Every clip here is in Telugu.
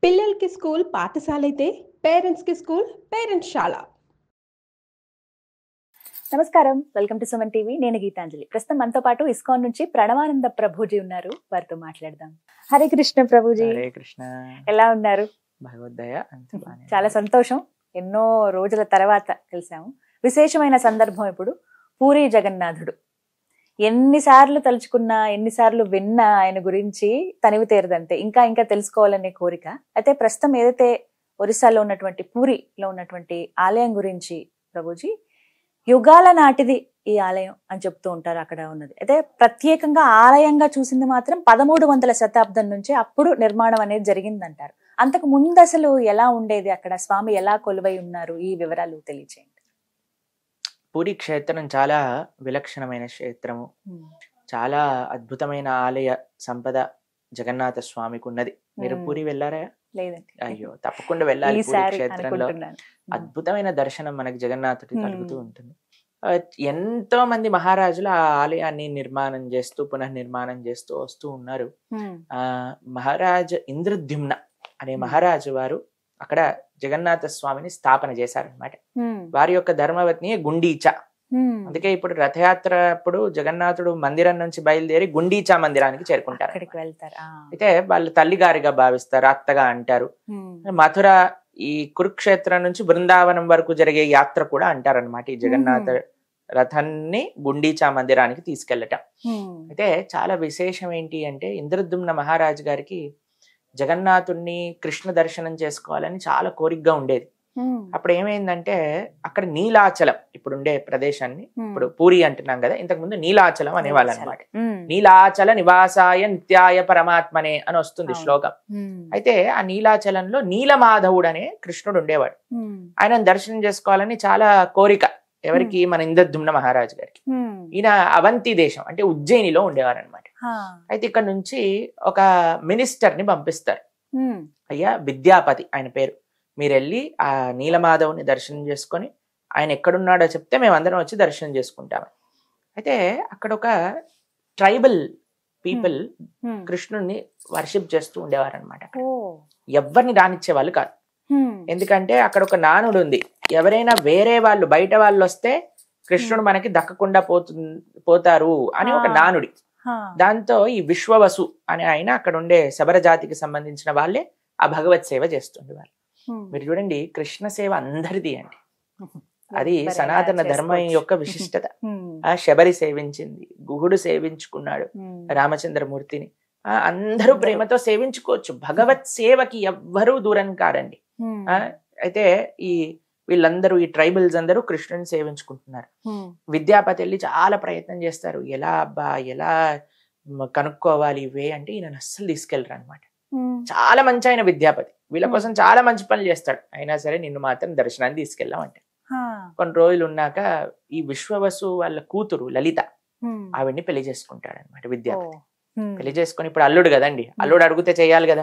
పిల్లలకి స్కూల్ పాఠశాలైతే పేరెంట్స్‌కి స్కూల్ పేరెంట్స్‌శాల. నమస్కారం, వెల్కమ్ టు సుమన్ టీవీ. నేను గీతాంజలి. ప్రస్తుతం మనతో పాటు ఇస్కాన్ నుంచి ప్రణవానంద ప్రభుజీ ఉన్నారు. వారితో మాట్లాడదాం. హరే కృష్ణ ప్రభుజీ. హరే కృష్ణ. ఎలా ఉన్నారు? భగవద్దయ. చాలా సంతోషం. ఎన్నో రోజుల తర్వాత కలిసాము. విశేషమైన సందర్భం ఇప్పుడు పూరి జగన్నాథుడు. ఎన్నిసార్లు తలుచుకున్నా, ఎన్నిసార్లు విన్నా ఆయన గురించి తనివి తీరదంతే. ఇంకా ఇంకా తెలుసుకోవాలనే కోరిక. అయితే ప్రస్తుతం ఏదైతే ఒరిస్సాలో ఉన్నటువంటి పూరిలో ఉన్నటువంటి ఆలయం గురించి ప్రభుజీ, యుగాల నాటిది ఈ ఆలయం అని చెప్తూ ఉంటారు. అక్కడ ఉన్నది అయితే ప్రత్యేకంగా ఆలయంగా చూసింది మాత్రం 1300వ శతాబ్దం నుంచి అప్పుడు నిర్మాణం అనేది జరిగిందంటారు. అంతకు ముందు అసలు ఎలా ఉండేది, అక్కడ స్వామి ఎలా కొలువై ఉన్నారు, ఈ వివరాలు తెలియచేయండి. పూరి క్షేత్రం చాలా విలక్షణమైన క్షేత్రము. చాలా అద్భుతమైన ఆలయ సంపద జగన్నాథ స్వామికి ఉన్నది. మీరు పూరి వెళ్ళారా? లేదండి. అయ్యో, తప్పకుండా వెళ్ళాలి. పూరి క్షేత్రంలో అద్భుతమైన దర్శనం మనకి జగన్నాథుడి కలుగుతూ ఉంటుంది. ఎంతో మంది మహారాజులు ఆ ఆలయాన్ని నిర్మాణం చేస్తూ పునఃనిర్మాణం చేస్తూ వస్తూ ఉన్నారు. మహారాజు ఇంద్రద్యుమ్న అనే మహారాజు వారు అక్కడ జగన్నాథ స్వామిని స్థాపన చేశారనమాట. వారి యొక్క ధర్మపత్ని గుండీచా. అందుకే ఇప్పుడు రథయాత్ర అప్పుడు జగన్నాథుడు మందిరం నుంచి బయలుదేరి గుండీచా మందిరానికి చేరుకుంటారు. అయితే వాళ్ళు తల్లిగారిగా భావిస్తారు, అత్తగా అంటారు. మథుర ఈ కురుక్షేత్రం నుంచి బృందావనం వరకు జరిగే యాత్ర కూడా అంటారనమాట. ఈ జగన్నాథ రథాన్ని గుండీచా మందిరానికి తీసుకెళ్ళటం. అయితే చాలా విశేషం ఏంటి అంటే, ఇంద్రద్యుమ్న మహారాజు గారికి జగన్నాథుణ్ణి కృష్ణ దర్శనం చేసుకోవాలని చాలా కోరికగా ఉండేది. అప్పుడు ఏమైందంటే, అక్కడ నీలాచలం ఇప్పుడు ఉండే ప్రదేశాన్ని, ఇప్పుడు పూరి అంటున్నాం కదా, ఇంతకు ముందు నీలాచలం అనేవాళ్ళు అనమాట. నీలాచల నివాసాయ నిత్యాయ పరమాత్మనే అని వస్తుంది శ్లోకం. అయితే ఆ నీలాచలంలో నీలమాధవుడు అనే కృష్ణుడు ఉండేవాడు. ఆయన దర్శనం చేసుకోవాలని చాలా కోరిక. ఎవరికి? మన ఇంద్రద్యుమ్న మహారాజు గారికి. ఈయన అవంతి దేశం అంటే ఉజ్జయినిలో ఉండేవారు అనమాట. అయితే ఇక్కడ నుంచి ఒక మినిస్టర్ ని పంపిస్తారు. అయ్యా విద్యాపతి ఆయన పేరు, మీరు వెళ్ళి ఆ నీలమాధవుని దర్శనం చేసుకొని ఆయన ఎక్కడున్నాడో చెప్తే మేమందరం వచ్చి దర్శనం చేసుకుంటాము. అయితే అక్కడ ఒక ట్రైబల్ పీపుల్ కృష్ణుడిని వర్షిప్ చేస్తూ ఉండేవారు అనమాట. ఎవరిని రానిచ్చే వాళ్ళు కాదు. ఎందుకంటే అక్కడ ఒక నానుడు ఉంది, ఎవరైనా వేరే వాళ్ళు బయట వాళ్ళు వస్తే కృష్ణుడు మనకి దక్కకుండా పోతారు అని ఒక నానుడి. దాంతో ఈ విశ్వవసు అనే ఆయన అక్కడ ఉండే శబర జాతికి సంబంధించిన వాళ్ళే ఆ భగవత్ సేవ చేస్తుండేవారు. మీరు చూడండి, కృష్ణ సేవ అందరిది అండి. అది సనాతన ధర్మం యొక్క విశిష్టత. ఆ శబరి సేవించింది, గుహుడు సేవించుకున్నాడు రామచంద్రమూర్తిని. అందరూ ప్రేమతో సేవించుకోవచ్చు. భగవత్ సేవకి ఎవ్వరూ దూరం కారండి. అయితే వీళ్ళందరూ ఈ ట్రైబల్స్ అందరూ కృష్ణుని సేవించుకుంటున్నారు. విద్యాపతి వెళ్ళి చాలా ప్రయత్నం చేస్తారు, ఎలా కనుక్కోవాలి ఇవే అంటే ఈయన అస్సలు తీసుకెళ్ళరు అనమాట. చాలా మంచి ఆయన విద్యాపతి, వీళ్ళ కోసం చాలా మంచి పనులు చేస్తాడు. అయినా సరే నిన్ను మాత్రం దర్శనాన్ని తీసుకెళ్ళామంటే. కొన్ని రోజులు ఉన్నాక ఈ విశ్వవసు వాళ్ళ కూతురు లలిత ఆవిడ్ని పెళ్లి చేసుకుంటాడు అనమాట విద్యాపతి. పెళ్లి చేసుకుని, ఇప్పుడు అల్లుడు కదండి, అల్లుడు అడిగితే చెయ్యాలి కదా,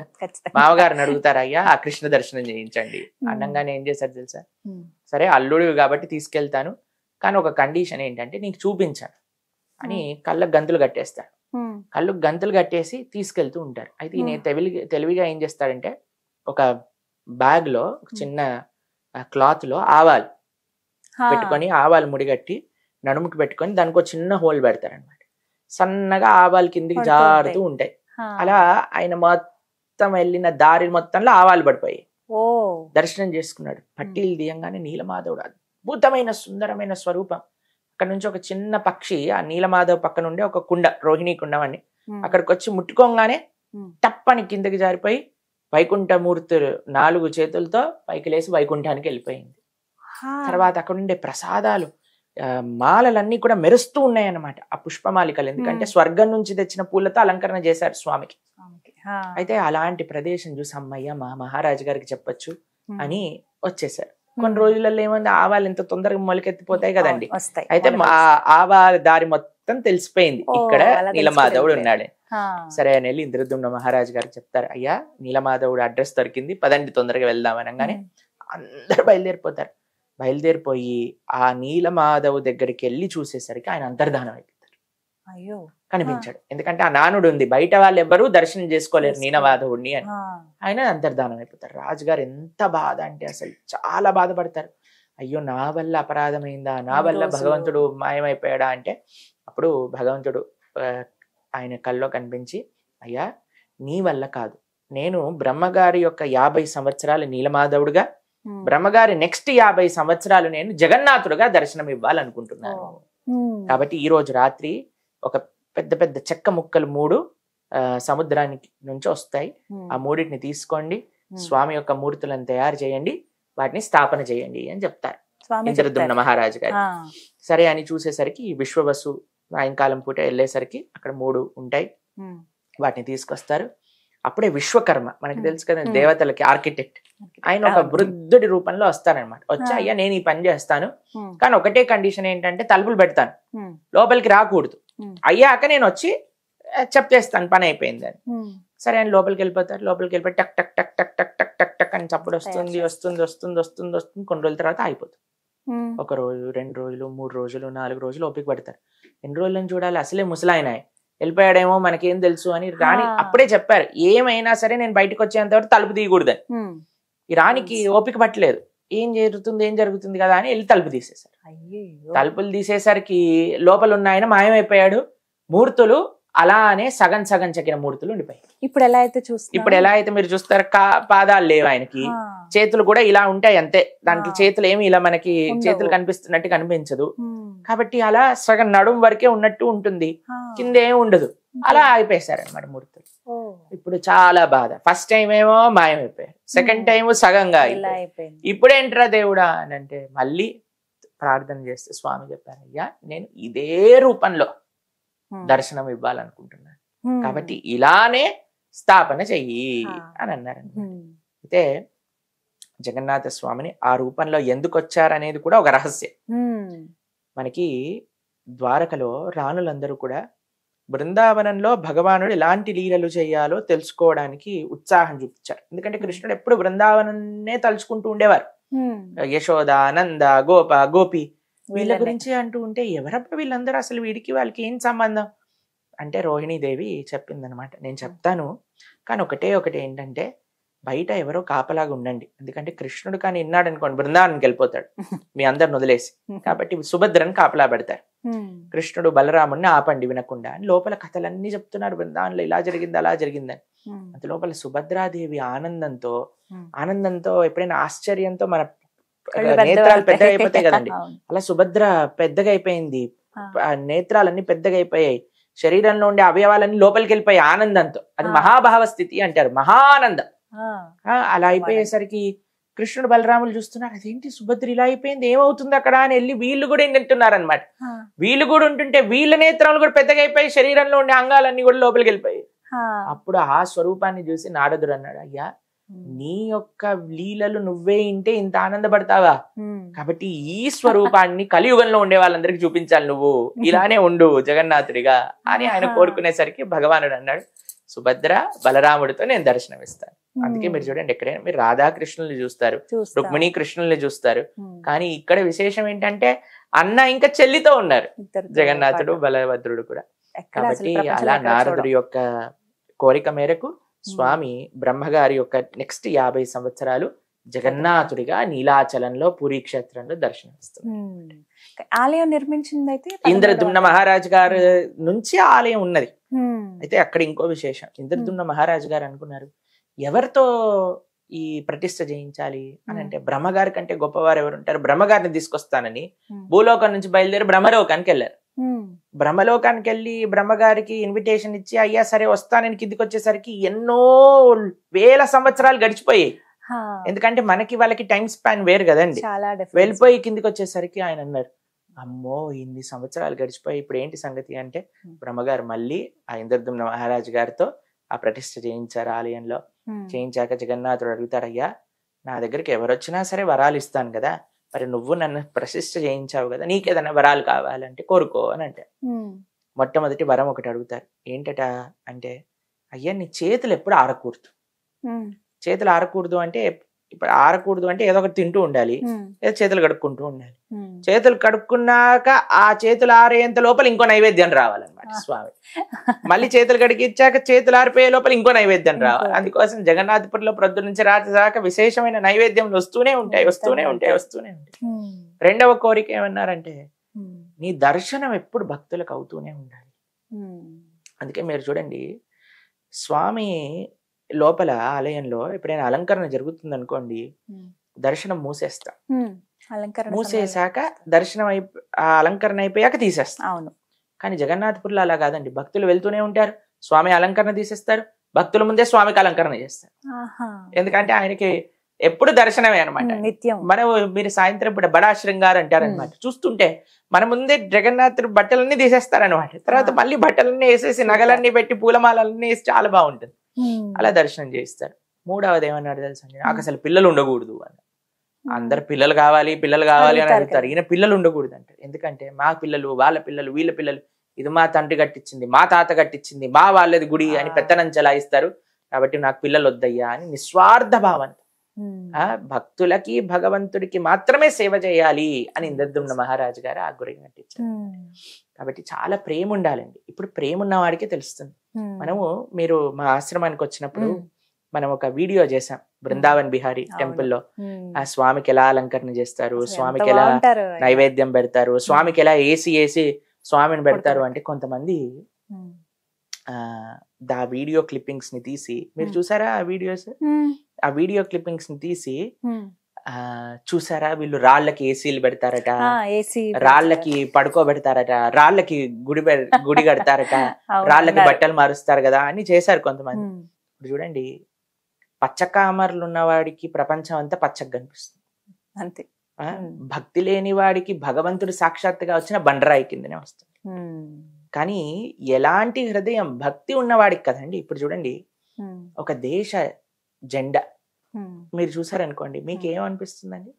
మామగారిని అడుగుతారు, అయ్యా ఆ కృష్ణ దర్శనం చేయించండి అన్నంగానే ఏం చేశారు తెలుసా? సరే అల్లుడు కాబట్టి తీసుకెళ్తాను, కానీ ఒక కండిషన్ ఏంటంటే నీకు చూపించాను అని కళ్ళకు గంతులు కట్టేస్తాడు. కళ్ళకు గంతులు కట్టేసి తీసుకెళ్తూ ఉంటారు. అయితే ఈయన తెలివిగా ఏం చేస్తాడంటే, ఒక బ్యాగ్ లో ఒక చిన్న క్లాత్ లో ఆవాలు పెట్టుకొని, ఆవాలు ముడిగట్టి నడుముకి పెట్టుకొని దానికి ఒక చిన్న హోల్ పెడతారనమాట. సన్నగా ఆవాలు కిందికి జారుతూ ఉంటాయి. అలా ఆయన మొత్తం వెళ్ళిన దారి మొత్తంలో ఆవాలు పడిపోయాయి. దర్శనం చేసుకున్నాడు. పట్టీలు దియంగానే నీలమాధవుడు అద్భుతమైన సుందరమైన స్వరూపం. అక్కడ నుంచి ఒక చిన్న పక్షి ఆ నీలమాధవ్ పక్కన ఉండే ఒక కుండ, రోహిణీ కుండమని, అక్కడికి వచ్చి ముట్టుకోగానే టప్పని కిందకి జారిపోయి వైకుంఠమూర్తులు 4 చేతులతో పైకి లేసి వైకుంఠానికి వెళ్ళిపోయింది. తర్వాత అక్కడ ఉండే ప్రసాదాలు, మాలలన్నీ కూడా మెరుస్తూ ఉన్నాయన్నమాట, ఆ పుష్పమాలికలు. ఎందుకంటే స్వర్గం నుంచి తెచ్చిన పూలతో అలంకరణ చేశారు స్వామికి. అయితే అలాంటి ప్రదేశం చూసి అమ్మయ్య మా మహారాజు గారికి చెప్పొచ్చు అని వచ్చేసారు. కొన్ని రోజులలో ఏమైంది, ఆవాలు ఎంత తొందరగా మొలకెత్తిపోతాయి కదండి. అయితే ఆవాల దారి మొత్తం తెలిసిపోయింది, ఇక్కడ నీలమాధవుడు ఉన్నాడు. సరే అని వెళ్ళి ఇంద్రద్యుమ్న మహారాజు గారికి చెప్తారు, అయ్యా నీలమాధవుడు అడ్రస్ దొరికింది, పదండి తొందరగా వెళ్దాం అనగానే అందరూ బయలుదేరిపోతారు. బయలుదేరిపోయి ఆ నీలమాధవ్ దగ్గరికి వెళ్ళి చూసేసరికి ఆయన అంతర్ధానం అయిపోతారు. అయ్యో కనిపించాడు. ఎందుకంటే ఆ నానుడు ఉంది, బయట వాళ్ళు ఎవ్వరూ దర్శనం చేసుకోలేరు నీలమాధవుడిని అని. ఆయన అంతర్ధానం అయిపోతారు. రాజుగారు ఎంత బాధ అంటే అసలు చాలా బాధపడతారు. అయ్యో నా వల్ల అపరాధమైందా, నా వల్ల భగవంతుడు మాయమైపోయాడా అంటే అప్పుడు భగవంతుడు ఆయన కల్లో కనిపించి, అయ్యా నీ వల్ల కాదు, నేను బ్రహ్మగారి యొక్క 50 సంవత్సరాలు నీలమాధవుడుగా, బ్రహ్మగారి నెక్స్ట్ 50 సంవత్సరాలు నేను జగన్నాథుడుగా దర్శనం ఇవ్వాలనుకుంటున్నాను. కాబట్టి ఈ రోజు రాత్రి ఒక పెద్ద పెద్ద చెక్క ముక్కలు 3 సముద్రానికి నుంచి వస్తాయి. ఆ 3టిని తీసుకోండి, స్వామి యొక్క మూర్తులను తయారు చేయండి, వాటిని స్థాపన చేయండి అని చెప్తారు ఇంద్రద్యుమ్న మహారాజు గారు. సరే అని చూసేసరికి విశ్వవసు సాయంకాలం పూట వెళ్ళేసరికి అక్కడ 3 ఉంటాయి, వాటిని తీసుకొస్తారు. అప్పుడే విశ్వకర్మ, మనకి తెలుసు కదా దేవతలకి ఆర్కిటెక్ట్, ఆయన ఒక వృద్ధుడి రూపంలో వస్తారనమాట. వచ్చి అయ్యా నేను ఈ పని చేస్తాను, కానీ ఒకటే కండిషన్ ఏంటంటే తలుపులు పెడతాను, లోపలికి రాకూడదు, అయ్యాక నేను వచ్చి చెప్పేస్తాను పని అయిపోయింది అని. సరే ఆయన లోపలికి వెళ్ళిపోతారు. లోపలికి వెళ్ళిపోయి టక్ టక్ టక్ టక్ టక్ టక్ టక్ టక్ అని చప్పుడు వస్తుంది వస్తుంది వస్తుంది వస్తుంది వస్తుంది. కొన్ని రోజుల తర్వాత అయిపోతుంది. 1 రోజు 2 రోజులు 3 రోజులు 4 రోజులు ఓపిక పడతారు. ఎన్ని రోజులని చూడాలి, అసలే ముసలాయన వెళ్ళిపోయాడేమో మనకేం తెలుసు అని రాణి అప్పుడే చెప్పారు, ఏమైనా సరే నేను బయటకు వచ్చేంత వరకు తలుపు తీయకూడదని. ఈ రాణికి ఓపిక పట్టలేదు, ఏం జరుగుతుంది కదా అని వెళ్ళి తలుపు తీసేశారు. తలుపులు తీసేసరికి లోపల ఉన్న ఆయన మాయమైపోయాడు. మూర్తులు అలానే సగం సగం చెక్కిన మూర్తులు ఉండిపోయాయి. ఇప్పుడు ఎలా అయితే మీరు చూస్తారు, పాదాలు లేవు ఆయనకి, చేతులు కూడా ఇలా ఉంటాయి అంతే, దానికి చేతులు ఏమి ఇలా మనకి చేతులు కనిపిస్తున్నట్టు కనిపించదు. కాబట్టి అలా సగం నడుం వరకే ఉన్నట్టు ఉంటుంది, కింద ఏమి ఉండదు. అలా అయిపోయేశారు అనమాట మూర్తులు. ఇప్పుడు చాలా బాధ. ఫస్ట్ టైం ఏమో మాయమైపోయారు, సెకండ్ టైం సగంగా అయిపోయింది. ఇప్పుడేంట్రా దేవుడా అని అంటే మళ్ళీ ప్రార్థన చేస్తే స్వామి చెప్పారు, అయ్యా నేను ఇదే రూపంలో దర్శనం ఇవ్వాలనుకుంటున్నాను, కాబట్టి ఇలానే స్థాపన చెయ్యి అని అన్నారండి. అయితే జగన్నాథ స్వామిని ఆ రూపంలో ఎందుకు వచ్చారనేది కూడా ఒక రహస్యం. మనకి ద్వారకలో రాణులందరూ కూడా బృందావనంలో భగవానుడు ఎలాంటి లీలలు చేయాలో తెలుసుకోవడానికి ఉత్సాహం చూపించారు. ఎందుకంటే కృష్ణుడు ఎప్పుడు బృందావనాన్నే తలుచుకుంటూ ఉండేవారు. యశోద, నంద, గోప, గోపి వీళ్ళ గురించి అంటూ ఉంటే ఎవరబ్బా వీళ్ళందరూ, అసలు వీడికి వాళ్ళకి ఏం సంబంధం అంటే రోహిణీదేవి చెప్పిందనమాట, నేను చెప్తాను కానీ ఒకటి ఏంటంటే బయట ఎవరో కాపలాగా ఉండండి, ఎందుకంటే కృష్ణుడు కానీ విన్నాడు అనుకోండి బృందావనానికి వెళ్ళిపోతాడు మీ అందరిని వదిలేసి, కాబట్టి సుభద్రని కాపలా పెడతారు. కృష్ణుడు బలరాముడిని ఆపండి వినకుండా అని లోపల కథలన్నీ చెప్తున్నారు, బృందావనంలో ఇలా జరిగింది అలా జరిగిందని. అంత లోపల సుభద్రాదేవి ఆనందంతో ఎప్పుడైనా ఆశ్చర్యంతో మన నేత్రాలు పెద్దగా అయిపోతాయి కదండి, అలా సుభద్ర పెద్దగా అయిపోయింది, నేత్రాలన్నీ పెద్దగా అయిపోయాయి, శరీరంలో ఉండే అవయవాలన్నీ లోపలికి వెళ్ళిపోయాయి ఆనందంతో. అది మహాభావ స్థితి అంటారు, మహానందం. అలా అయిపోయేసరికి కృష్ణుడు బలరాములు చూస్తున్నారు, అదేంటి సుభద్ర ఇలా అయిపోయింది, ఏమవుతుంది అక్కడ అని వెళ్ళి వీళ్ళు కూడా వింటున్నారు అనమాట. వీళ్ళు కూడా ఉంటుంటే వీళ్ళ నేత్రాలు కూడా పెద్దగా అయిపోయి శరీరంలో ఉండే అంగాలన్నీ కూడా లోపలికి వెళ్ళిపోయాయి. అప్పుడు ఆ స్వరూపాన్ని చూసి నారదుడు అన్నాడు, అయ్యా నీ యొక్క లీలలు నువ్వే ఇంటే ఇంత ఆనందపడతావా, కాబట్టి ఈ స్వరూపాన్ని కలియుగంలో ఉండే వాళ్ళందరికీ చూపించాలి, నువ్వు ఇలానే ఉండు జగన్నాథుడిగా అని ఆయన కోరుకునేసరికి భగవానుడు అన్నాడు, సుభద్ర బలరాముడితో నేను దర్శనం ఇస్తాను. అందుకే మీరు చూడండి, ఎక్కడైనా మీరు రాధాకృష్ణుల్ని చూస్తారు, రుక్మిణీ కృష్ణుల్ని చూస్తారు, కానీ ఇక్కడ విశేషం ఏంటంటే అన్న ఇంకా చెల్లితో ఉన్నారు జగన్నాథుడు బలభద్రుడు కూడా. కాబట్టి అలా నారదుడి యొక్క కోరిక మేరకు స్వామి బ్రహ్మగారి యొక్క నెక్స్ట్ 50 సంవత్సరాలు జగన్నాథుడిగా నీలాచలంలో పూరీ క్షేత్రంలో దర్శనమిస్తుంది. ఆలయం నిర్మించింది అయితే ఇంద్రద్యుమ్న మహారాజు గారి నుంచి ఆలయం ఉన్నది. అయితే అక్కడ ఇంకో విశేషం, ఇంద్రద్యుమ్న మహారాజు గారు అనుకున్నారు ఎవరితో ఈ ప్రతిష్ఠ చేయించాలి అని అంటే బ్రహ్మగారి కంటే గొప్పవారు ఎవరు ఉంటారు, బ్రహ్మగారిని తీసుకొస్తానని భూలోకం నుంచి బయలుదేరి బ్రహ్మలోకానికి వెళ్ళారు. బ్రహ్మలోకానికి వెళ్ళి బ్రహ్మగారికి ఇన్విటేషన్ ఇచ్చి అయ్యా సరే వస్తానని కిందికి వచ్చేసరికి ఎన్నో వేల సంవత్సరాలు గడిచిపోయాయి. ఎందుకంటే మనకి వాళ్ళకి టైం స్పాన్ వేరు కదండి. వెళ్ళిపోయి కిందికి వచ్చేసరికి ఆయన అన్నారు, అమ్మో ఇన్ని సంవత్సరాలు గడిచిపోయి ఇప్పుడు ఏంటి సంగతి అంటే బ్రహ్మగారు మళ్ళీ ఆ ఇంద్రద్యుమ్న మహారాజు గారితో ఆ ప్రతిష్ఠ చేయించారు. ఆలయంలో చేయించాక జగన్నాథుడు అడుగుతారు, అయ్యా నా దగ్గరికి ఎవరు వచ్చినా సరే వరాలు ఇస్తాను కదా, మరి నువ్వు నన్ను ప్రతిష్ఠ చేయించావు కదా, నీకేదైనా వరాలు కావాలంటే కోరుకో అని అంటే మొట్టమొదటి వరం ఒకటి అడుగుతారు. ఏంటట అంటే, అయ్యా నీ చేతులు ఎప్పుడు ఆరకూడదు. చేతులు ఆరకూడదు అంటే ఇప్పుడు ఆరకూడదు అంటే ఏదో ఒకటి తింటూ ఉండాలి, లేదా చేతులు కడుక్కుంటూ ఉండాలి. చేతులు కడుక్కున్నాక ఆ చేతులు ఆరేంత లోపల ఇంకో నైవేద్యం రావాలన్నమాట స్వామి. మళ్ళీ చేతులు కడిగిచ్చాక చేతులు ఆరిపోయే లోపల ఇంకో నైవేద్యం రావాలి. అందుకోసం జగన్నాథపురంలో ప్రొద్దు నుంచి రాత్రి దాకా విశేషమైన నైవేద్యం వస్తూనే ఉంటాయి. రెండవ కోరిక ఏమన్నారంటే నీ దర్శనం ఎప్పుడు భక్తులకు అవుతూనే ఉండాలి. అందుకే మీరు చూడండి, స్వామి లోపల ఆలయంలో ఎప్పుడైనా అలంకరణ జరుగుతుంది అనుకోండి, దర్శనం మూసేస్తాం. మూసేసాక దర్శనం ఆ అలంకరణ అయిపోయాక తీసేస్తాం. అవును. కానీ జగన్నాథపురంలో అలా కాదండి, భక్తులు వెళ్తూనే ఉంటారు, స్వామి అలంకరణ తీసేస్తారు, భక్తుల ముందే స్వామికి అలంకరణ చేస్తారు. ఎందుకంటే ఆయనకి ఎప్పుడు దర్శనమే అనమాట. మనం మీరు సాయంత్రం ఇప్పుడు బడా శృంగార్ అంటారనమాట, చూస్తుంటే మన ముందే జగన్నాథుడు బట్టలన్నీ తీసేస్తారనమాట. తర్వాత మళ్ళీ బట్టలన్నీ వేసేసి నగలన్నీ పెట్టి పూలమాలన్నీ వేసి చాలా బాగుంటుంది, అలా దర్శనం చేయిస్తారు. మూడవది ఏమన్నాడు తెలుసా, నాకు అసలు పిల్లలు ఉండకూడదు అని. అందరు పిల్లలు కావాలి అని అడుగుతారు, ఈయన పిల్లలు ఉండకూడదు అంటారు. ఎందుకంటే మా పిల్లలు, వాళ్ళ పిల్లలు, వీళ్ళ పిల్లలు, ఇది మా తండ్రి కట్టించింది, మా తాత కట్టించింది, మా వాళ్ళది గుడి అని పెత్తనం చెలాయిస్తారు, కాబట్టి నాకు పిల్లలు వద్దయ్యా అని నిస్వార్థ భావం. భక్తులకి భగవంతుడికి మాత్రమే సేవ చేయాలి అని ఇంద్రద్యుమ్న మహారాజు గారు ఆ గుడి కట్టించారు. కాబట్టి చాలా ప్రేమ ఉండాలండి. ఇప్పుడు ప్రేమ ఉన్న వాడికి తెలుస్తుంది. మనము మీరు మా ఆశ్రమానికి వచ్చినప్పుడు మనం ఒక వీడియో చేసాం, బృందావన్ బిహారీ టెంపుల్ లో ఆ స్వామికి ఎలా అలంకరణ చేస్తారు, స్వామికి ఎలా నైవేద్యం పెడతారు, స్వామికి ఎలా ఏసి స్వామిని పెడతారు అంటే కొంతమంది ఆ వీడియో క్లిప్పింగ్స్ ని తీసి, మీరు చూసారా ఆ వీడియోస్? ఆ వీడియో క్లిప్పింగ్స్ ని తీసి చూసారా, వీళ్ళు రాళ్ళకి ఏసీలు పెడతారట, రాళ్ళకి పడుకోబెడతారట, రాళ్ళకి గుడి కడతారట, రాళ్ళకి బట్టలు మారుస్తారు కదా అని చేశారు కొంతమంది. ఇప్పుడు చూడండి, పచ్చకామర్లు ఉన్నవాడికి ప్రపంచం అంతా పచ్చగా కనిపిస్తుంది అంతే. భక్తి లేని వాడికి భగవంతుడు సాక్షాత్తుగా వచ్చిన బండరాయి కిందనే వస్తుంది. కానీ ఎలాంటి హృదయం భక్తి ఉన్నవాడికి కదండి. ఇప్పుడు చూడండి, ఒక దేశ జెండా మీరు చూసారనుకోండి, మీకు ఏమనిపిస్తుందండి?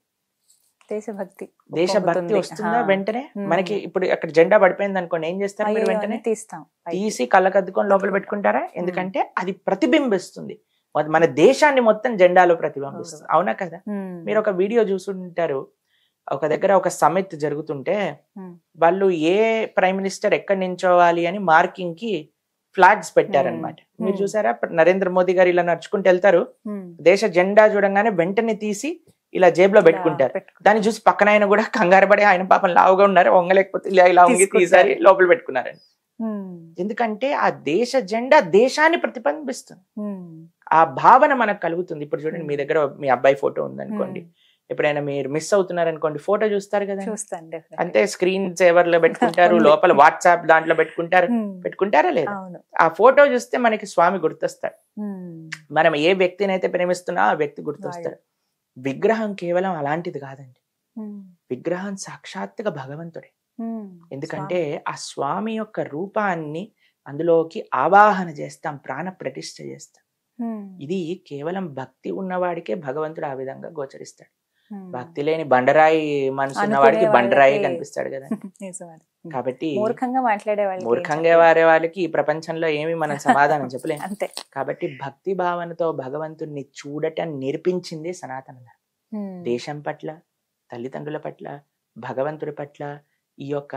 దేశభక్తి వస్తుందా వెంటనే మనకి? ఇప్పుడు అక్కడ జెండా పడిపోయింది అనుకోండి, ఏం చేస్తారు మీరు? వెంటనే తీసి కళ్ళకద్దుకొని లోపల పెట్టుకుంటారా? ఎందుకంటే అది ప్రతిబింబిస్తుంది, మన దేశాన్ని మొత్తం జెండాలో ప్రతిబింబిస్తుంది. అవునా కదా? మీరు ఒక వీడియో చూసుంటారు, ఒక దగ్గర ఒక సమిట్ జరుగుతుంటే వాళ్ళు ఏ ప్రైమ్ మినిస్టర్ ఎక్కడ నించోవాలి అని మార్కింగ్ కి ఫ్లాగ్స్ పెట్టారనమాట. మీరు చూసారా? నరేంద్ర మోదీ గారు ఇలా నడుచుకుంటూ వెళ్తారు, దేశ జెండా చూడంగానే వెంటనే తీసి ఇలా జేబులో పెట్టుకుంటారు. దాన్ని చూసి పక్కన ఆయన కూడా కంగారు పడి, ఆయన పాపం లావుగా ఉన్నారు, వంగలేకపోతే ఇలా వంగి తీసారి లోపల పెట్టుకున్నారండి. ఎందుకంటే ఆ దేశ జెండా దేశాన్ని ప్రతిబింబిస్తుంది, ఆ భావన మనకు కలుగుతుంది. ఇప్పుడు చూడండి, మీ దగ్గర మీ అబ్బాయి ఫోటో ఉందనుకోండి, ఎప్పుడైనా మీరు మిస్ అవుతున్నారనుకోండి, ఫోటో చూస్తారు కదా, అంతే స్క్రీన్ సేవర్ లో పెట్టుకుంటారు, లోపల వాట్సాప్ దాంట్లో పెట్టుకుంటారా లేదా? ఆ ఫోటో చూస్తే మనకి స్వామి గుర్తొస్తాడు. మనం ఏ వ్యక్తిని అయితే ప్రేమిస్తున్నా ఆ వ్యక్తి గుర్తొస్తాడు. విగ్రహం కేవలం అలాంటిది కాదండి, విగ్రహం సాక్షాత్తుగా భగవంతుడే. ఎందుకంటే ఆ స్వామి యొక్క రూపాన్ని అందులోకి ఆవాహన చేస్తాం, ప్రాణ ప్రతిష్ఠ చేస్తాం. ఇది కేవలం భక్తి ఉన్నవాడికే భగవంతుడు ఆ విధంగా గోచరిస్తాడు. భక్తి లేని బండరాయి మనసు ఉన్నవాడికి బండరాయి కనిపిస్తాడు కదా. కాబట్టి మూర్ఖంగా వారే వాళ్ళకి ఈ ప్రపంచంలో ఏమి మనం సమాధానం చెప్పలేము. కాబట్టి భక్తి భావనతో భగవంతుడిని చూడటం నేర్పించింది సనాతన ధర్మం. దేశం పట్ల, తల్లిదండ్రుల పట్ల, భగవంతుడి పట్ల ఈ యొక్క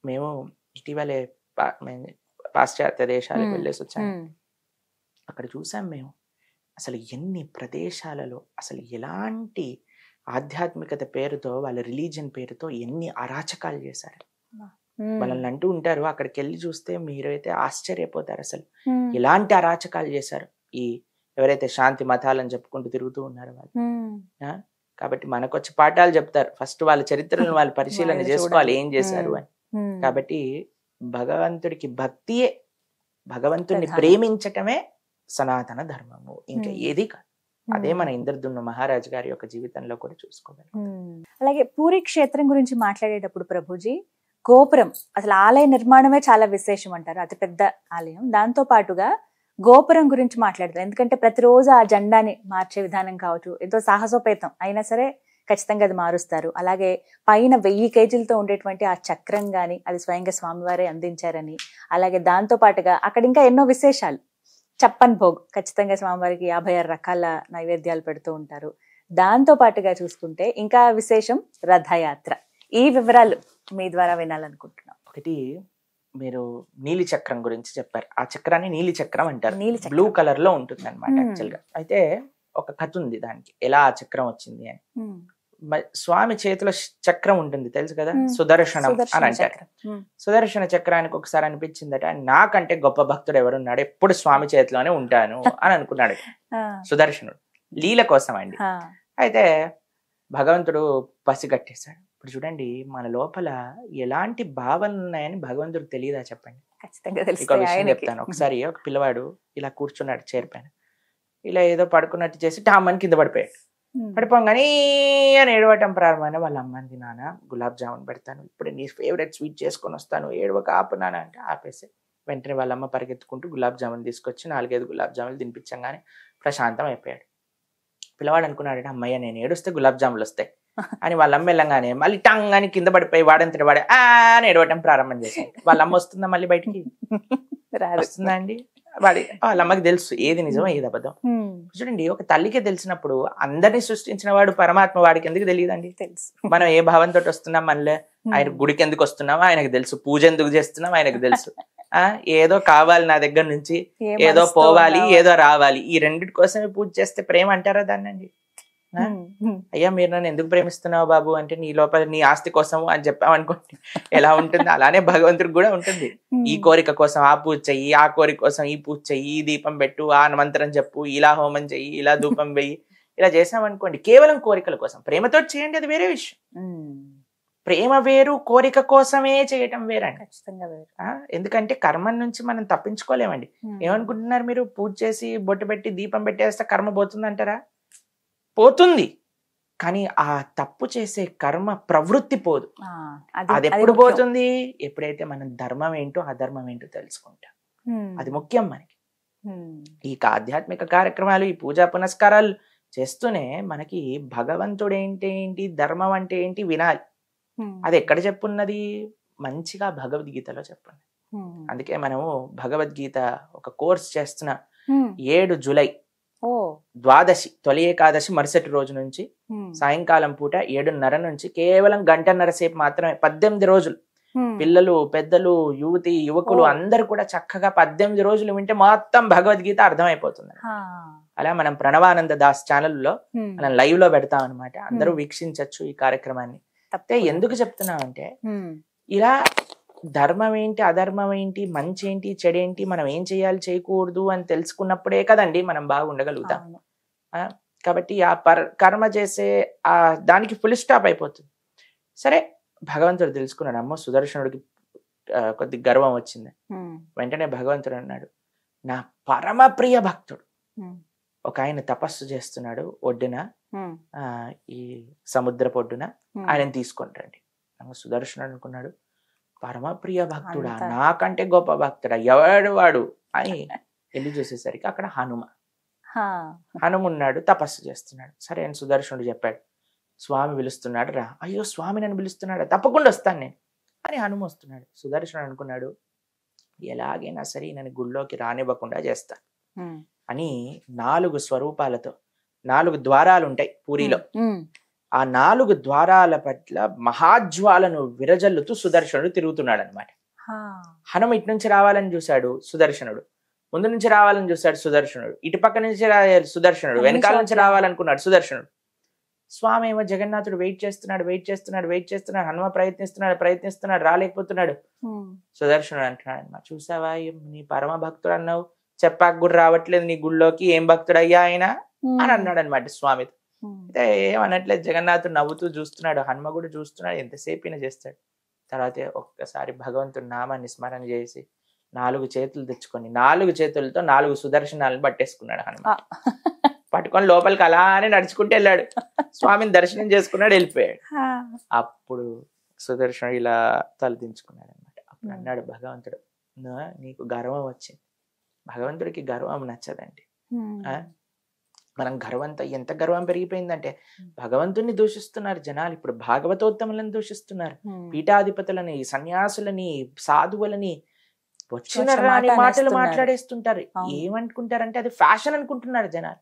మేము ఇటీవలే పాశ్చాత్య దేశాలకు వెళ్ళేసి వచ్చాము. అక్కడ చూసాం మేము అసలు ఎన్ని ప్రదేశాలలో అసలు ఎలాంటి ఆధ్యాత్మికత పేరుతో, వాళ్ళ రిలీజియన్ పేరుతో ఎన్ని అరాచకాలు చేశారు. వాళ్ళని అంటూ ఉంటారు, అక్కడికి వెళ్ళి చూస్తే మీరైతే ఆశ్చర్యపోతారు అసలు ఎలాంటి అరాచకాలు చేశారు ఈ ఎవరైతే శాంతి మతాలని చెప్పుకుంటూ తిరుగుతూ ఉన్నారు వాళ్ళు. కాబట్టి మనకు వచ్చి పాఠాలు చెప్తారు, ఫస్ట్ వాళ్ళ చరిత్రను వాళ్ళు పరిశీలన చేసుకోవాలి ఏం చేశారు అని. కాబట్టి భగవంతుడికి భక్తియే, భగవంతుడిని ప్రేమించటమే సనాతన ధర్మము, ఇంకా ఏది కాదు. అదే మన ఇంద్రద్యుమ్న మహారాజు గారి యొక్క జీవితంలో కూడా చూసుకోగలం. అలాగే పూరి క్షేత్రం గురించి మాట్లాడేటప్పుడు ప్రభుజీ, గోపురం అసలు ఆలయ నిర్మాణమే చాలా విశేషం అంటారు, అతి పెద్ద ఆలయం. దాంతో పాటుగా గోపురం గురించి మాట్లాడతారు, ఎందుకంటే ప్రతిరోజు ఆ జెండాని మార్చే విధానం కావచ్చు, ఎంతో సాహసోపేతం అయినా సరే ఖచ్చితంగా అది మారుస్తారు. అలాగే పైన 1000 కేజీలతో ఉండేటువంటి ఆ చక్రం గాని అది స్వయంగా స్వామివారే అందించారని, అలాగే దాంతో పాటుగా అక్కడ ఇంకా ఎన్నో విశేషాలు, చప్పన్ భోగ్ ఖచ్చితంగా స్వామివారికి 56 రకాల నైవేద్యాలు పెడుతూ ఉంటారు. దాంతో పాటుగా చూసుకుంటే ఇంకా విశేషం రథయాత్ర. ఈ వివరాలు మీ ద్వారా వినాలనుకుంటున్నాం. ఒకటి, మీరు నీలి చక్రం గురించి చెప్పారు. ఆ చక్రాన్ని నీలి చక్రం అంటారు. నీలి చక్రం. బ్లూ కలర్ లో ఉంటుంది అనమాట యాక్చువల్ గా. అయితే ఒక కథ ఉంది దానికి, ఎలా ఆ చక్రం వచ్చింది అని. స్వామి చేతిలో చక్రం ఉంటుంది తెలుసు కదా, సుదర్శనం అని అంటారు. సుదర్శన చక్రానికి ఒకసారి అనిపించిందట, నాకంటే గొప్ప భక్తుడు ఎవరున్నాడు, ఎప్పుడు స్వామి చేతిలోనే ఉంటాను అని అనుకున్నాడు సుదర్శనుడు. లీల కోసం అండి. అయితే భగవంతుడు పసిగట్టేశాడు. ఇప్పుడు చూడండి, మన లోపల ఎలాంటి భావనలు ఉన్నాయని భగవంతుడికి తెలియదా చెప్పండి? ఇంకో విషయం చెప్తాను. ఒకసారి ఒక పిల్లవాడు ఇలా కూర్చున్నాడు చైర్ పైన, ఇలా ఏదో పడుకున్నట్టు చేసి టామని కింద పడిపోయాడు. పడిపోగానే అని ఏడవటం ప్రారంభమైన వాళ్ళ అమ్మని, నాన్న గులాబ్ జామున్ పెడతాను, ఇప్పుడు నీ ఫేవరెట్ స్వీట్ చేసుకొని వస్తాను, ఏడవక ఆపు నాన్న అంటే ఆపేసి, వెంటనే వాళ్ళ అమ్మ పరిగెత్తుకుంటూ గులాబ్ జామున్ తీసుకొచ్చి 4-5 గులాబ్ జాములు తినిపించగానే ప్రశాంతం అయిపోయాడు. పిల్లవాడు అనుకున్నాడు, అమ్మయ్య నేను ఏడుస్తే గులాబ్ జాములు వస్తాయి అని. వాళ్ళ అమ్మ వెళ్ళంగానే మళ్ళీ టంగ్ అని కింద పడిపోయి వాడంతటి వాడే అని ఏడవటం ప్రారంభం చేశాడు. వాళ్ళ అమ్మ వస్తుందా మళ్ళీ బయటికి? వస్తుందా అండి? వాళ్ళ అమ్మకి తెలుసు ఏది నిజం ఏది అబద్ధం. చూడండి, ఒక తల్లికి తెలిసినప్పుడు అందరినీ సృష్టించిన వాడు పరమాత్మ వాడికి ఎందుకు తెలియదండి? తెలుసు. మనం ఏ భావంతో వస్తున్నాం, మళ్ళీ ఆయన గుడికి ఎందుకు వస్తున్నాం ఆయనకు తెలుసు, పూజ ఎందుకు చేస్తున్నాం ఆయనకు తెలుసు. ఏదో కావాలి నా దగ్గర నుంచి, ఏదో పోవాలి, ఏదో రావాలి, ఈ రెండిటి కోసమే పూజ చేస్తే ప్రేమ అంటారా దాన్నండి? అయ్యా మీరు నన్ను ఎందుకు ప్రేమిస్తున్నావు బాబు అంటే, నీ లోపల నీ ఆస్తి కోసం అని చెప్పామనుకోండి ఎలా ఉంటుంది, అలానే భగవంతుడికి కూడా ఉంటుంది. ఈ కోరిక కోసం ఆ పూజ చెయ్యి, ఆ కోరిక కోసం ఈ పూజ చెయ్యి, ఈ దీపం పెట్టు, ఆ మంత్రం చెప్పు, ఇలా హోమం చెయ్యి, ఇలా ధూపం వెయ్యి, ఇలా చేసామనుకోండి కేవలం కోరికల కోసం. ప్రేమతో చేయండి, అది వేరే విషయం. ప్రేమ వేరు, కోరిక కోసమే చేయటం వేరండి. ఎందుకంటే కర్మ నుంచి మనం తప్పించుకోలేమండి. ఏమనుకుంటున్నారు మీరు? పూజ చేసి బొట్టు పెట్టి దీపం పెట్టేస్తే కర్మ పోతుంది అంటారా? పోతుంది, కానీ ఆ తప్పు చేసే కర్మ ప్రవృత్తి పోదు. అది ఎప్పుడు పోతుంది? ఎప్పుడైతే మనం ధర్మం ఏంటో అధర్మం ఏంటో తెలుసుకుంటాం. అది ముఖ్యం మనకి. ఈ ఆధ్యాత్మిక కార్యక్రమాలు, ఈ పూజా పునస్కారాలు చేస్తూనే మనకి భగవంతుడు ఏంటి, ధర్మం అంటే ఏంటి వినాలి. అది ఎక్కడ చెప్పున్నది? మంచిగా భగవద్గీతలో చెప్పున్నది. అందుకే మనము భగవద్గీత ఒక కోర్స్ చేస్తున్న 7 జూలై ద్వాదశి, తొలి ఏకాదశి మరుసటి రోజు నుంచి సాయంకాలం పూట 7:30 నుంచి కేవలం 1:30 సేపు మాత్రమే, 18 రోజులు. పిల్లలు, పెద్దలు, యువతి, యువకులు అందరు కూడా చక్కగా 18 రోజులు వింటే మొత్తం భగవద్గీత అర్థమైపోతుంది. అలా మనం ప్రణవానంద దాస్ ఛానల్లో మనం లైవ్ లో పెడతాం అనమాట. అందరూ వీక్షించవచ్చు ఈ కార్యక్రమాన్ని. తప్పితే ఎందుకు చెప్తున్నామంటే, ఇలా ధర్మం ఏంటి, అధర్మం ఏంటి, మంచి ఏంటి, చెడేంటి, మనం ఏం చేయాలి, చేయకూడదు అని తెలుసుకున్నప్పుడే కదండి మనం బాగుండగలుగుతాం. కాబట్టి ఆ కర్మ చేసే దానికి ఫుల్ స్టాప్ అయిపోతుంది. సరే, భగవంతుడు తెలుసుకున్నాడు. అమ్మో, సుదర్శనుడికి కొద్ది గర్వం వచ్చింది. వెంటనే భగవంతుడు అన్నాడు, నా పరమ ప్రియ భక్తుడు ఒక ఆయన తపస్సు చేస్తున్నాడు ఒడ్డున, ఈ సముద్రపు ఒడ్డున, ఆయన తీసుకుంటాండి. సుదర్శనుడు అనుకున్నాడు, పరమప్రియ భక్తుడా, నాకంటే గొప్ప భక్తుడా, ఎవడు వాడు అని వెళ్ళి చూసేసరికి అక్కడ హనుమున్నాడు, తపస్సు చేస్తున్నాడు. సరే అని సుదర్శనుడు చెప్పాడు, స్వామి పిలుస్తున్నాడు రా. అయ్యో, స్వామి నన్ను పిలుస్తున్నాడు, తప్పకుండా వస్తాను నేను అని హనుమ వస్తున్నాడు. సుదర్శనుడు అనుకున్నాడు, ఎలాగైనా సరే నన్ను గుళ్ళోకి రానివ్వకుండా చేస్తా అని 4 స్వరూపాలతో, 4 ద్వారాలు ఉంటాయి పూరిలో, ఆ 4 ద్వారాల పట్ల మహాజ్వాలను విరజల్లుతూ సుదర్శనుడు తిరుగుతున్నాడు అనమాట. హనుమ ఇటు నుంచి రావాలని చూశాడు సుదర్శనుడు, ముందు నుంచి రావాలని చూశాడు సుదర్శనుడు, ఇటుపక్క నుంచి సుదర్శనుడు, వెనకాల నుంచి రావాలనుకున్నాడు సుదర్శనుడు. స్వామి ఏమో జగన్నాథుడు వెయిట్ చేస్తున్నాడు, హనుమ ప్రయత్నిస్తున్నాడు, రాలేకపోతున్నాడు. సుదర్శనుడు అంటున్నాడు అనమాట, చూసావా నీ పరమ భక్తుడు అన్నావు, చెప్పాక కూడా రావట్లేదు నీ గుళ్ళోకి, ఏం భక్తుడయ్యా ఆయన అని అన్నాడు అనమాట స్వామితో. అయితే ఏమనట్లేదు, జగన్నాథుడు నవ్వుతూ చూస్తున్నాడు, హనుమ కూడా చూస్తున్నాడు, ఎంతసేపు చేస్తాడు. తర్వాత ఒక్కసారి భగవంతుడి నామాన్ని స్మరణ చేసి 4 చేతులు తెచ్చుకొని 4 చేతులతో 4 సుదర్శనాలను పట్టేసుకున్నాడు హనుమ. పట్టుకొని లోపలికి అలానే నడుచుకుంటూ వెళ్ళాడు, స్వామిని దర్శనం చేసుకున్నాడు, వెళ్ళిపోయాడు. అప్పుడు సుదర్శనుడు ఇలా తలదించుకున్నాడు అనమాట. అప్పుడు అన్నాడు భగవంతుడు, నీకు గర్వం వచ్చింది. భగవంతుడికి గర్వం నచ్చదండి. మనం గర్వంతో, ఎంత గర్వం పెరిగిపోయిందంటే భగవంతుని దూషిస్తున్నారు జనాలు. ఇప్పుడు భాగవతోత్తములను దూషిస్తున్నారు, పీఠాధిపతులని, సన్యాసులని, సాధువులని, వచ్చిన రాని మాటలు మాట్లాడేస్తుంటారు. ఏమనుకుంటారంటే అది ఫ్యాషన్ అనుకుంటున్నారు జనాలు.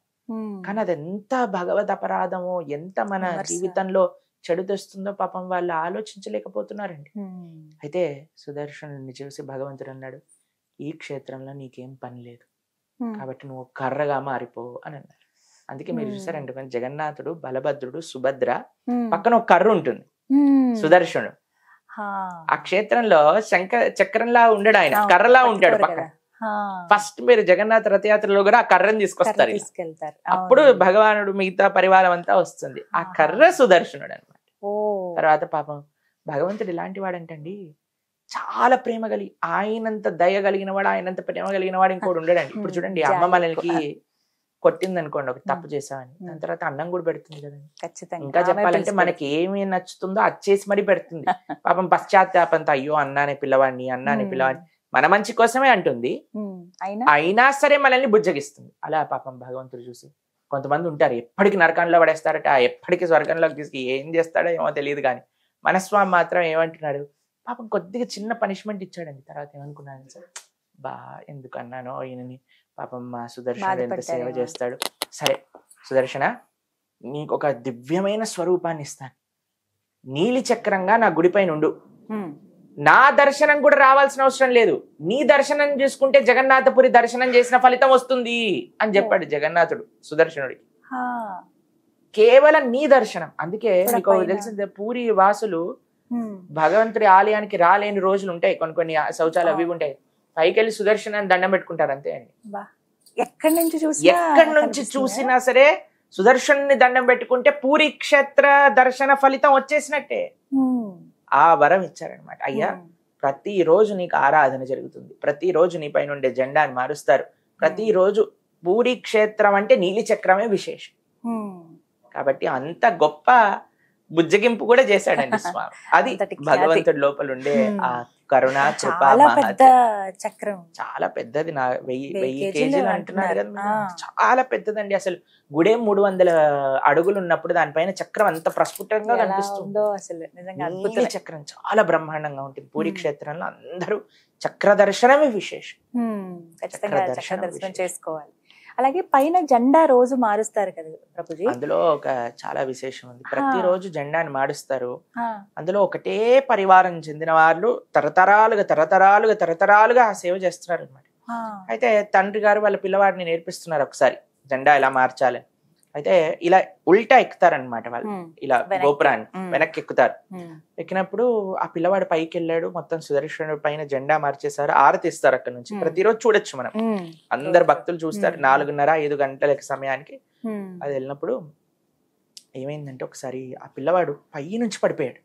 కానీ అది ఎంత భగవద్ అపరాధమో, ఎంత మన జీవితంలో చెడు తెస్తుందో పాపం వాళ్ళు ఆలోచించలేకపోతున్నారండి. అయితే సుదర్శనుడిని చూసి భగవంతుడు అన్నాడు, ఈ క్షేత్రంలో నీకేం పని లేదు కాబట్టి నువ్వు కర్రగా మారిపో అని అన్నారు. అందుకే మీరు చూసారంటే మన జగన్నాథుడు, బలభద్రుడు, సుభద్ర పక్కన ఒక కర్ర ఉంటుంది, సుదర్శనుడు. ఆ క్షేత్రంలో చక్రంలా ఉండడు, ఆయన కర్రలా ఉంటాడు పక్కన. ఫస్ట్ మీరు జగన్నాథ రథయాత్రలో కూడా ఆ కర్రను తీసుకొస్తారు, అప్పుడు భగవానుడు మిగతా పరివారం అంతా వస్తుంది. ఆ కర్ర సుదర్శనుడు అన్నమాట. తర్వాత పాపం భగవంతుడు ఇలాంటి వాడంటండి, చాలా ప్రేమ కలిగి, ఆయనంత దయ కలిగిన వాడు, ఆయనంత ప్రేమ కలిగిన వాడు ఇంకోటి ఉండడండి. ఇప్పుడు చూడండి, అమ్మ మనకి కొట్టింది అనుకోండి, ఒక తప్పు చేసామని, దాని తర్వాత అన్నం కూడా పెడుతుంది కదండి. ఇంకా చెప్పాలంటే మనకి ఏమి నచ్చుతుందో అది చేసి మరీ పెడుతుంది. పాపం పశ్చాత్తాపంతో, అయ్యో అన్నానే పిల్లవాడిని, అన్నానే పిల్లవాడిని, మన మంచి కోసమే అంటుంది, అయినా సరే మనల్ని బుజ్జగిస్తుంది. అలా పాపం భగవంతుడు చూసి, కొంతమంది ఉంటారు ఎప్పటికి నరకంలో పడేస్తారట, ఎప్పటికీ స్వర్గంలోకి తీసుకు ఏం చేస్తాడో ఏమో తెలియదు, కానీ మనస్వామి మాత్రం ఏమంటున్నాడు, పాపం కొద్దిగా చిన్న పనిష్మెంట్ ఇచ్చాడండి. తర్వాత ఏమనుకున్నాను సార్, ఎందుకు అన్నానో ఈయనని, పాపం మా సుదర్శనుడు ఎంత సేవ చేస్తాడు. సరే సుదర్శన, నీకు ఒక దివ్యమైన స్వరూపాన్ని ఇస్తాను, నీలి చక్రంగా నా గుడిపైన ఉండు, నా దర్శనం కూడా రావాల్సిన అవసరం లేదు, నీ దర్శనం చేసుకుంటే జగన్నాథపురి దర్శనం చేసిన ఫలితం వస్తుంది అని చెప్పాడు జగన్నాథుడు సుదర్శనుడికి. కేవలం నీ దర్శనం. అందుకే మీకు తెలిసిందే, పూరి వాసులు భగవంతుడి ఆలయానికి రాలేని రోజులు ఉంటాయి, కొన్ని శౌచాలు అవి ఉంటాయి, పైకి వెళ్ళి సుదర్శనాన్ని దండం పెట్టుకుంటారు అంతే అండి. ఎక్కడి నుంచి చూసినా సరే సుదర్శన్ని దండం పెట్టుకుంటే పూరి క్షేత్ర దర్శన ఫలితం వచ్చేసినట్టే. ఆ వరం ఇచ్చారనమాట. అయ్యా, ప్రతిరోజు నీకు ఆరాధన జరుగుతుంది, ప్రతిరోజు నీ పైన ఉండే జెండాని మారుస్తారు, ప్రతిరోజు పూరి క్షేత్రం అంటే నీలి చక్రమే విశేషం. కాబట్టి అంత గొప్ప బుజ్జగింపు కూడా చేశాడండి స్వామి. అది భగవంతుడి లోపల ఉండే ఆ కరుణ, కృప, చక్రం చాలా పెద్దది. 1000 కేజీలు అంటున్నారు కదా, చాలా పెద్దదండి. అసలు గుడేం 300 అడుగులు ఉన్నప్పుడు దానిపైన చక్రం అంత ప్రస్ఫుటంగా కనిపిస్తుందో, అసలు చక్రం చాలా బ్రహ్మాండంగా ఉంటుంది. పూరి క్షేత్రంలో అందరూ చక్ర దర్శనమే విశేషం, చక్ర దర్శనం చేసుకోవాలి. అలాగే పైన జెండా రోజు మారుస్తారు కదా ప్రభుజీ, అందులో ఒక చాలా విశేషం ఉంది. ప్రతిరోజు జెండాని మారుస్తారు. అందులో ఒకటే పరివారం చెందిన వాళ్ళు తరతరాలుగా ఆ సేవ చేస్తున్నారు అనమాట. అయితే తండ్రి గారు వాళ్ళ పిల్లవాడిని నేర్పిస్తున్నారు ఒకసారి జెండా ఇలా మార్చాలని. అయితే ఇలా ఉల్టా ఎక్కుతారనమాట వాళ్ళు, ఇలా గోపురాన్ని వెనక్కి ఎక్కుతారు. ఎక్కినప్పుడు ఆ పిల్లవాడు పైకి వెళ్ళాడు, మొత్తం సుదర్శనుడి పైన జెండా మార్చేశారు, ఆరతి ఇస్తారు అక్కడ నుంచి. ప్రతిరోజు చూడొచ్చు మనం, అందరు భక్తులు చూస్తారు. 4:30-5 గంటల సమయానికి అది వెళ్ళినప్పుడు ఏమైందంటే, ఒకసారి ఆ పిల్లవాడు పై నుంచి పడిపోయాడు.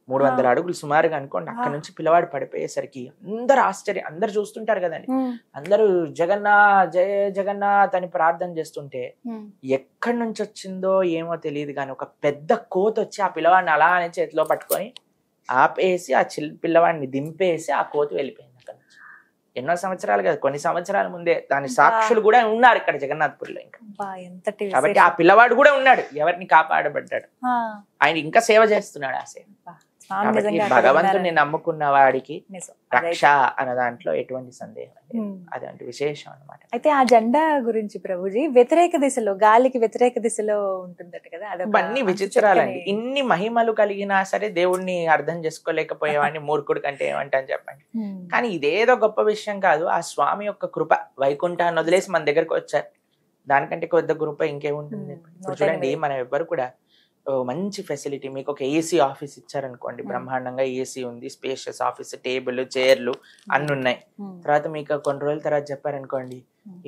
300 అడుగులు సుమారుగా అనుకోండి, అక్కడ నుంచి పిల్లవాడు పడిపోయేసరికి అందరు ఆశ్చర్యం, అందరు చూస్తుంటారు కదండి, అందరూ జగన్నాథ్ జయ జగన్నాథ్ అని ప్రార్థన చేస్తుంటే ఎక్కడి నుంచి వచ్చిందో ఏమో తెలియదు కానీ ఒక పెద్ద కోత వచ్చి ఆ పిల్లవాడిని అలా అని చేతిలో పట్టుకొని ఆపేసి ఆ పిల్లవాడిని దింపేసి ఆ కోత వెళ్ళిపోయింది అక్కడ నుంచి. ఎన్నో సంవత్సరాలు కదా, కొన్ని సంవత్సరాల ముందే. దాని సాక్షులు కూడా ఉన్నారు ఇక్కడ జగన్నాథ్పురిలో. ఇంకా కాబట్టి ఆ పిల్లవాడు కూడా ఉన్నాడు, ఎవరిని కాపాడబడ్డాడు, ఆయన ఇంకా సేవ చేస్తున్నాడు. ఆ సేవ భగవంతుని నమ్ముకున్న వాడికి రక్ష అన్న దాంట్లో ఎటువంటి సందేహం లేదు. అదంటే విశేషం అన్నమాట. అయితే ఆ జెండా గురించి ప్రభుజీ, వ్యతిరేక దిశలో, గాలికి వ్యతిరేక దిశలో ఉంటుందట కదా, అన్ని విచిత్రాలండి. ఇన్ని మహిమలు కలిగినా సరే దేవుణ్ణి అర్థం చేసుకోలేకపోయేవాడిని మూర్ఖుడు కంటే ఏమంటాను చెప్పండి. కానీ ఇదేదో గొప్ప విషయం కాదు, ఆ స్వామి యొక్క కృప. వైకుంఠాన్ని వదిలేసి మన దగ్గరకు వచ్చారు, దానికంటే కొద్ది కృప ఇంకేముంటుంది. ఇప్పుడు చూడండి, మనం ఎవ్వరు కూడా మంచి ఫెసిలిటీ, మీకు ఒక ఏసీ ఆఫీస్ ఇచ్చారనుకోండి, బ్రహ్మాండంగా ఏసీ ఉంది, స్పేషియస్ ఆఫీస్, టేబుల్, చైర్లు అన్ని ఉన్నాయి. తర్వాత మీకు కొన్ని రోజుల తర్వాత చెప్పారనుకోండి,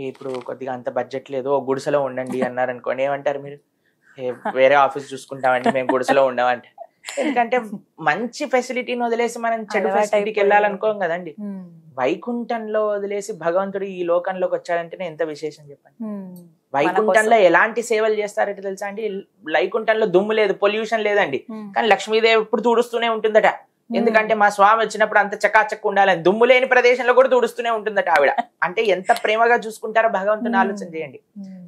ఇప్పుడు కొద్దిగా అంత బడ్జెట్ లేదు, ఓ గుడిసెలో ఉండండి అన్నారనుకోండి, ఏమంటారు మీరు? వేరే ఆఫీస్ చూసుకుంటామండి, మేము గుడిసెలో ఉండమంటే. ఎందుకంటే మంచి ఫెసిలిటీని వదిలేసి మనం చెడు ఫెసిలిటీకి వెళ్ళాలనుకోం కదండి. వైకుంఠంలో వదిలేసి భగవంతుడు ఈ లోకంలోకి వచ్చాడంటేనే ఎంత విశేషం చెప్పండి. వైకుంఠంలో ఎలాంటి సేవలు చేస్తారంటే తెలుసా అండి, వైకుంఠంలో దుమ్ము లేదు, పొల్యూషన్ లేదండి, కానీ లక్ష్మీదేవి ఎప్పుడు తుడుస్తూనే ఉంటుందట. ఎందుకంటే మా స్వామి వచ్చినప్పుడు అంత చకాచక్ ఉండాలని, దుమ్ము లేని ప్రదేశంలో కూడా తుడుస్తూనే ఉంటుందట ఆవిడ. అంటే ఎంత ప్రేమగా చూసుకుంటారో భగవంతుని ఆలోచన చేయండి.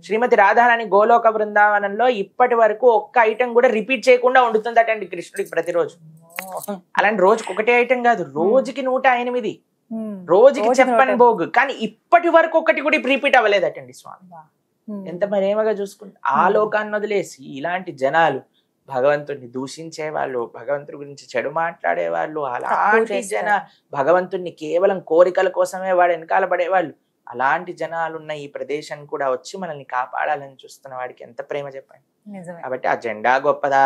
శ్రీమతి రాధారాణి గోలోక బృందావనంలో ఇప్పటి వరకు ఒక్క ఐటెం కూడా రిపీట్ చేయకుండా వండుతుందటండి కృష్ణుడికి ప్రతిరోజు. అలాంటి రోజుకి ఒకటే ఐటెం కాదు, రోజుకి 108, రోజుకి చెప్పని భోగు, కానీ ఇప్పటి వరకు ఒకటి కూడా రిపీట్ అవ్వలేదటండి స్వామి. ఎంత ప్రేమగా చూసుకుంటా. ఆ లోకాన్ని వదిలేసి ఇలాంటి జనాలు, భగవంతుడిని దూషించే వాళ్ళు, భగవంతుడి గురించి చెడు మాట్లాడే వాళ్ళు, అలాంటి భగవంతుడిని కేవలం కోరికల కోసమే వాడు వెనకాల పడేవాళ్ళు, అలాంటి జనాలున్న ఈ ప్రదేశం కూడా వచ్చి మనల్ని కాపాడాలని చూస్తున్న వాడికి ఎంత ప్రేమ చెప్పండి. కాబట్టి ఆ జెండా గొప్పదా,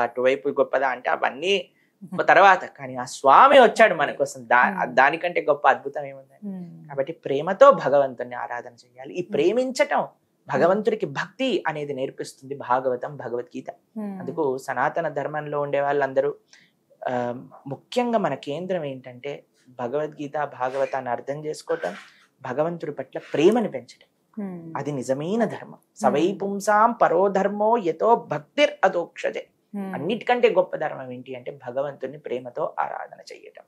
అటువైపు గొప్పదా అంటే అవన్నీ తర్వాత, కానీ ఆ స్వామి వచ్చాడు మన కోసం, దానికంటే గొప్ప అద్భుతం ఏముంది. కాబట్టి ప్రేమతో భగవంతుని ఆరాధన చేయాలి. ఈ ప్రేమించటం భగవంతుడికి భక్తి అనేది నేర్పిస్తుంది భాగవతం, భగవద్గీత. అందుకు సనాతన ధర్మంలో ఉండే వాళ్ళందరూ ముఖ్యంగా మన కేంద్రం ఏంటంటే భగవద్గీత, భాగవతాన్ని అర్థం చేసుకోవటం, భగవంతుడి పట్ల ప్రేమను పెంచడం. అది నిజమైన ధర్మం. సవై పుంసాం పరో ధర్మో యతో భక్తిర్ అదోక్షజే. అన్నిటికంటే గొప్ప ధర్మం ఏంటి అంటే భగవంతుని ప్రేమతో ఆరాధన చేయటం.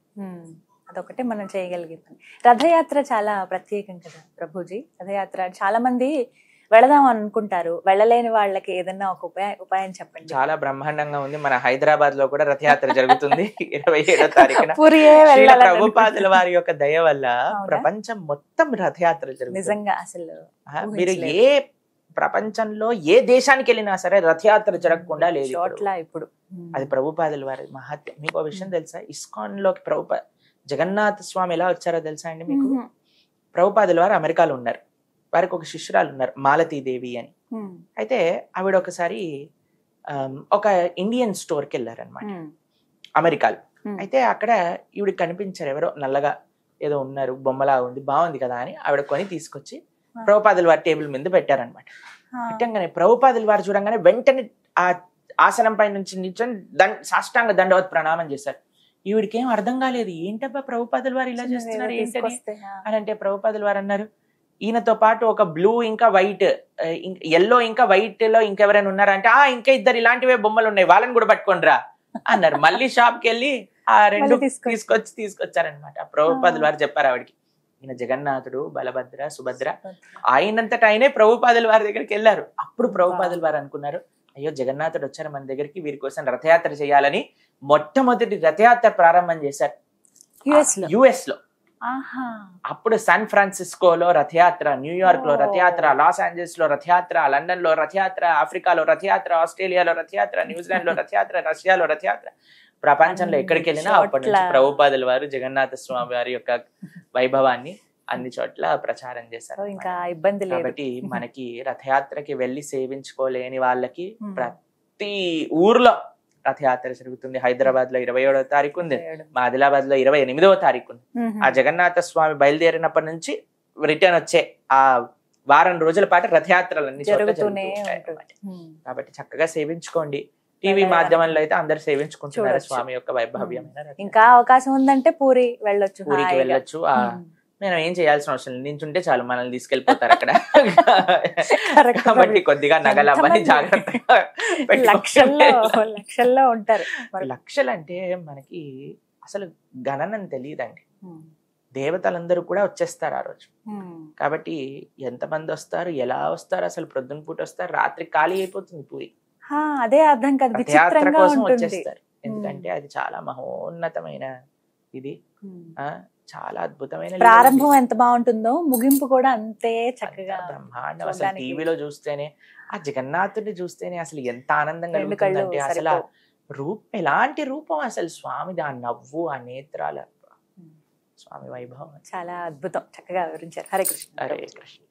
అదొకటే మనం చేయగలిగింది. రథయాత్ర చాలా ప్రత్యేకం కదా ప్రభుజీ. రథయాత్ర చాలా మంది వెళదాం అనుకుంటారు, వెళ్ళలేని వాళ్ళకి ఏదన్నా ఒక ఉపాయం చెప్పండి. చాలా బ్రహ్మాండంగా ఉంది. మన హైదరాబాద్ లో కూడా రథయాత్ర జరుగుతుంది 27వ తారీఖున. ప్రభుపాదుల వారి యొక్క దయ వల్ల ప్రపంచం మొత్తం రథయాత్ర జరుగుతుంది. నిజంగా అసలు మీరు ఏ ప్రపంచంలో ఏ దేశానికి వెళ్ళినా సరే రథయాత్ర జరగకుండా లేదు ఇప్పుడు. అది ప్రభుపాదుల వారి మహత్యం. మీకు ఒక విషయం తెలుసా, ఇస్కాన్ లోకి జగన్నాథ స్వామి ఎలా వచ్చారో తెలుసా అండి మీకు? ప్రభుపాదుల వారు అమెరికాలో ఉన్నారు, వారికి ఒక శిష్యురాలు ఉన్నారు మాలతీదేవి అని. అయితే ఆవిడ ఒకసారి ఒక ఇండియన్ స్టోర్కి వెళ్ళారనమాట అమెరికాలో. అయితే అక్కడ ఈవిడికి కనిపించారు, ఎవరో నల్లగా ఏదో ఉన్నారు, బొమ్మలా ఉంది, బాగుంది కదా అని ఆవిడ కొని తీసుకొచ్చి ప్రభుపాదుల వారి టేబుల్ మీద పెట్టారనమాట. పెట్టంగానే ప్రభుపాదుల వారు చూడంగానే వెంటనే ఆ ఆసనం పై నుంచి నిల్చొని సాష్టాంగ దండవత్ ప్రణామం చేశారు. ఈవిడికి ఏం అర్థం కాలేదు, ఏంటబ్బా ప్రభుపాదుల వారు ఇలా చేస్తున్నారు ఏంటని అని అంటే ప్రభుపాదుల వారు అన్నారు, ఈయనతో పాటు ఒక బ్లూ ఇంకా వైట్, ఎల్లో ఇంకా వైట్ లో ఇంకెవరైనా ఉన్నారంటే ఇంకా ఇద్దరు ఇలాంటివే బొమ్మలు ఉన్నాయి, వాళ్ళని కూడా పట్టుకొని రా అన్నారు. మళ్ళీ షాప్ కి వెళ్ళి ఆ రెండు తీసుకొచ్చారనమాట. ప్రభుపాదుల వారు చెప్పారు ఆవిడికి, ఈయన జగన్నాథుడు, బలభద్ర, సుభద్ర, ఆయనంతటా ఆయనే ప్రభుపాదుల వారి దగ్గరికి వెళ్ళారు. అప్పుడు ప్రభుపాదుల వారు అనుకున్నారు, అయ్యో జగన్నాథుడు వచ్చారు మన దగ్గరికి, వీరి కోసం రథయాత్ర చేయాలని మొట్టమొదటి రథయాత్ర ప్రారంభం చేశారు యుఎస్ లో. అప్పుడు శాన్ ఫ్రాన్సిస్కోలో రథయాత్ర, న్యూయార్క్ లో రథయాత్ర, లాస్ ఏంజల్స్ లో రథయాత్ర, లండన్ లో రథయాత్ర, ఆఫ్రికాలో రథయాత్ర, ఆస్ట్రేలియాలో రథయాత్ర, న్యూజిలాండ్ లో రథయాత్ర, రష్యాలో రథయాత్ర, ప్రపంచంలో ఎక్కడికి వెళ్ళినా అప్పటి నుంచి ప్రభుపాదుల వారు జగన్నాథ స్వామి వారి యొక్క వైభవాన్ని అన్ని చోట్ల ప్రచారం చేశారు. ఇంకా ఇబ్బంది లేదు. కాబట్టి మనకి రథయాత్రకి వెళ్ళి సేవించుకోలేని వాళ్ళకి ప్రతి ఊర్లో రథయాత్ర జరుగుతుంది. హైదరాబాద్ లో 27వ తారీఖు ఉంది, మా ఆదిలాబాద్ లో 28వ తారీఖు ఉంది. ఆ జగన్నాథ స్వామి బయలుదేరినప్పటి నుంచి రిటర్న్ వచ్చే ఆ వారం రోజుల పాటు రథయాత్రలు అన్ని జరుగుతూనే ఉంటాయి. కాబట్టి చక్కగా సేవించుకోండి. టీవీ మాధ్యమంలో అయితే అందరు సేవించుకుంటున్నారు స్వామి యొక్క వైభవ్యమైన. ఇంకా అవకాశం ఉందంటే పూరికి వెళ్ళొచ్చు. మనం ఏం చేయాల్సిన అవసరం లేదు, నించుంటే చాలు మనల్ని తీసుకెళ్లిపోతారు అక్కడ. కాబట్టి కొద్దిగా నగలవ్వని జాగ్రత్తగా లక్షల్లో ఉంటారు. లక్షలు అంటే మనకి అసలు గణనం తెలియదండి. దేవతలందరూ కూడా వచ్చేస్తారు ఆ రోజు. కాబట్టి ఎంతమంది వస్తారు, ఎలా వస్తారు, అసలు ప్రొద్దున పూట వస్తారు, రాత్రి ఖాళీ అయిపోతుంది పూరి. అదే అర్థం కాదు, రథయాత్ర కోసం వచ్చేస్తారు. ఎందుకంటే అది చాలా మహోన్నతమైన ఇది, చాలా అద్భుతమైన ప్రారంభం ఎంత బాగుంటుందో ముగింపు కూడా అంతే చక్కగా బ్రహ్మాండం. అసలు టీవీలో చూస్తేనే, ఆ జగన్నాథుడిని చూస్తేనే అసలు ఎంత ఆనందంగా కలుగుతుందంటే, అసలు ఆ రూపం ఎలాంటి రూపం అసలు స్వామిది, ఆ నవ్వు, ఆ నేత్రాల, స్వామి వైభవం చాలా అద్భుతం. చక్కగా వివరించారు. హరే కృష్ణ. హరే కృష్ణ.